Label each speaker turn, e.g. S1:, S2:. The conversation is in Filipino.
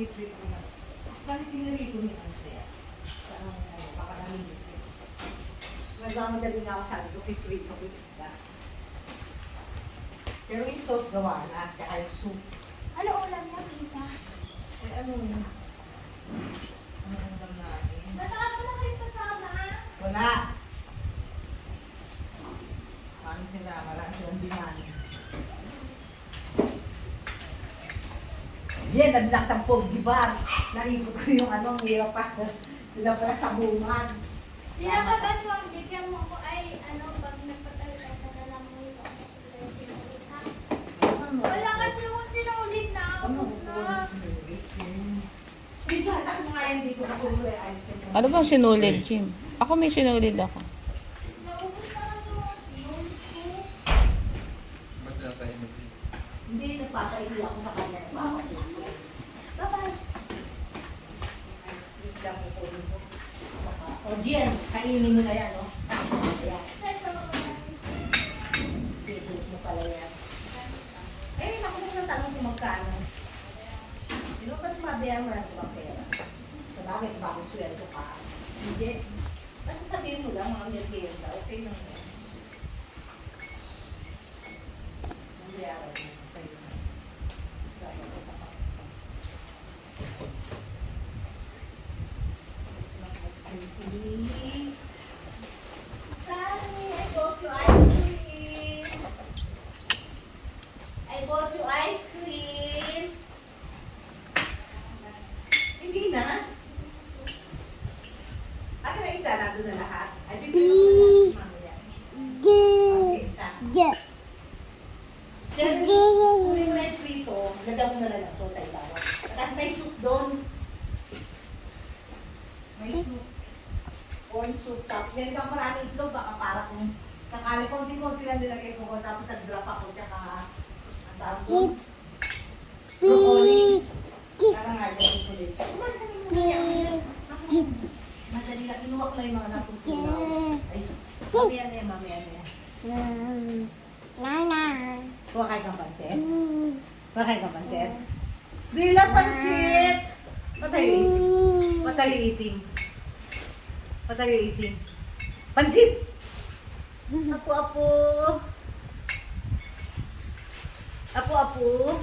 S1: Pipit ko na. Bakit pinarito niya ang kaya? Saan baka namin ito. Nagmamadali na ako sabi ko, pipit ko isda. Pero yung sauce gawa na, tsaka yung soup.
S2: Ano ulam niya, tita?
S1: Eh ano yun? Ano ang ulam natin?
S2: Ba't mo na kayo kasama?
S1: Wala. Ano sila? Marami silang binani. Yan, nagnak ng Poggi Bar. Naikot ko yung ano, hirap pa. Sila pala sa bungan.
S2: Sinapatan mo ang bigyan mo ko ay ano, pag nagpatay ka sa dalang mo ito. Wala kasi yung sinulit na. Ubus na.
S1: Dito, hatak mo nga yan dito. Kasulong ice cream.
S3: Ano bang sinulid, Jim? Ako may sinulid ako.
S2: Naubos na lang yung sinulit ko.
S4: Ba't natahimik?
S1: Hindi, nagpapaihi ako sa kanya.
S2: Bye-bye.
S1: Ice cream lang ko po dito. O, Jen, kainin mo na yan, no? Ayan. Dito mo pala yan. Eh, naku mo na tanong kung magkano. Sino ba't mabiyan mo na ito bang pera? Sa bagay, bakit sweldo ka? Hindi. Basta sabihin mo lang, mga merienda, okay lang yan. Ang bayaran mo sa'yo na. Dapat ko sa pasta.
S2: Sorry, I bought you ice cream. I bought you ice cream.
S1: Hindi na. Asa na isa? Nandun na lahat? Ay, bibigyan ko na mamaya. Sige, isa. Sherry, kunin mo na yung prito. Lagyan mo na lang ng sauce sa ibabaw. Tapos may soup doon. May soup. Corn soup. Tapos yan ka maraming itlog. Baka para kung sakali konti-konti lang nilagay ko. Tapos nag-drop ako. Tsaka ang tawag doon. Broccoli. Parang nga dyan ko din. Madali lang. Inuwa ko lang yung mga natutulaw. Ay, mamaya na yan, mamaya na yan. Kuha kayo ng pansit? Kuha kayo ng pansit? Di lang pansit! What are you eating? What are you eating? Pansit! Apo-apo! Apo-apo!